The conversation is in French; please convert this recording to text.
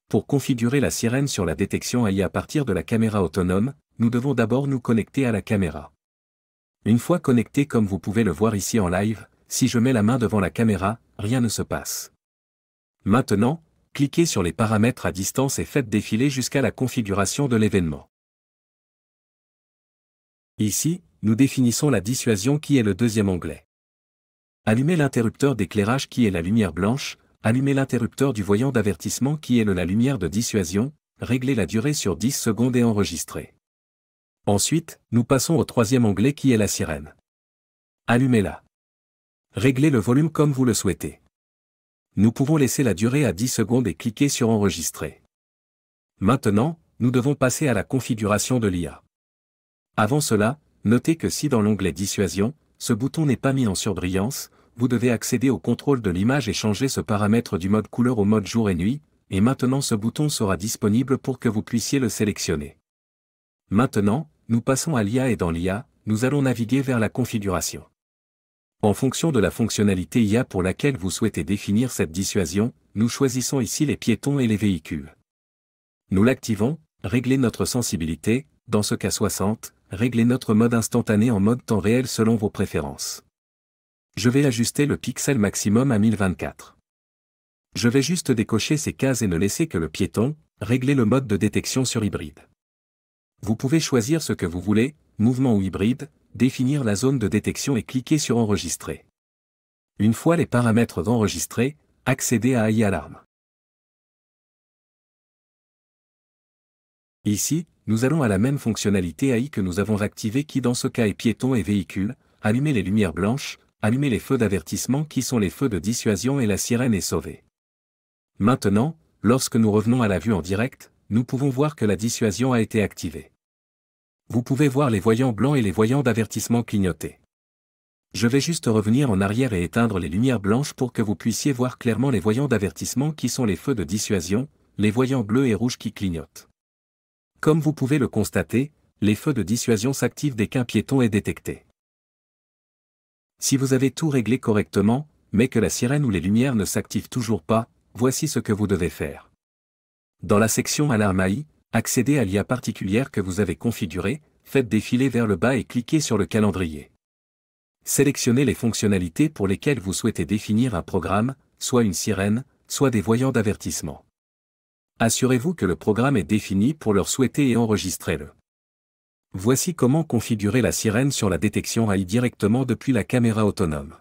Pour configurer la sirène sur la détection AI à partir de la caméra autonome, nous devons d'abord nous connecter à la caméra. Une fois connecté comme vous pouvez le voir ici en live, si je mets la main devant la caméra, rien ne se passe. Maintenant, cliquez sur les paramètres à distance et faites défiler jusqu'à la configuration de l'événement. Ici, nous définissons la dissuasion qui est le deuxième onglet. Allumez l'interrupteur d'éclairage qui est la lumière blanche, allumez l'interrupteur du voyant d'avertissement qui est la lumière de dissuasion, réglez la durée sur 10 secondes et enregistrez. Ensuite, nous passons au troisième onglet qui est la sirène. Allumez-la. Réglez le volume comme vous le souhaitez. Nous pouvons laisser la durée à 10 secondes et cliquer sur enregistrer. Maintenant, nous devons passer à la configuration de l'IA. Avant cela, notez que si dans l'onglet dissuasion, ce bouton n'est pas mis en surbrillance, vous devez accéder au contrôle de l'image et changer ce paramètre du mode couleur au mode jour et nuit, et maintenant ce bouton sera disponible pour que vous puissiez le sélectionner. Maintenant, nous passons à l'IA et dans l'IA, nous allons naviguer vers la configuration. En fonction de la fonctionnalité IA pour laquelle vous souhaitez définir cette dissuasion, nous choisissons ici les piétons et les véhicules. Nous l'activons, réglez notre sensibilité, dans ce cas 60, réglez notre mode instantané en mode temps réel selon vos préférences. Je vais ajuster le pixel maximum à 1024. Je vais juste décocher ces cases et ne laisser que le piéton, régler le mode de détection sur hybride. Vous pouvez choisir ce que vous voulez, mouvement ou hybride, définir la zone de détection et cliquer sur enregistrer. Une fois les paramètres enregistrés, accédez à AI Alarme. Ici, nous allons à la même fonctionnalité AI que nous avons activée qui dans ce cas est piéton et véhicule, allumer les lumières blanches, allumer les feux d'avertissement qui sont les feux de dissuasion et la sirène est sauvée. Maintenant, lorsque nous revenons à la vue en direct, nous pouvons voir que la dissuasion a été activée. Vous pouvez voir les voyants blancs et les voyants d'avertissement clignoter. Je vais juste revenir en arrière et éteindre les lumières blanches pour que vous puissiez voir clairement les voyants d'avertissement qui sont les feux de dissuasion, les voyants bleus et rouges qui clignotent. Comme vous pouvez le constater, les feux de dissuasion s'activent dès qu'un piéton est détecté. Si vous avez tout réglé correctement, mais que la sirène ou les lumières ne s'activent toujours pas, voici ce que vous devez faire. Dans la section Alarme AI, accédez à l'IA particulière que vous avez configurée, faites défiler vers le bas et cliquez sur le calendrier. Sélectionnez les fonctionnalités pour lesquelles vous souhaitez définir un programme, soit une sirène, soit des voyants d'avertissement. Assurez-vous que le programme est défini pour leur souhaiter et enregistrez-le. Voici comment configurer la sirène sur la détection AI directement depuis la caméra autonome.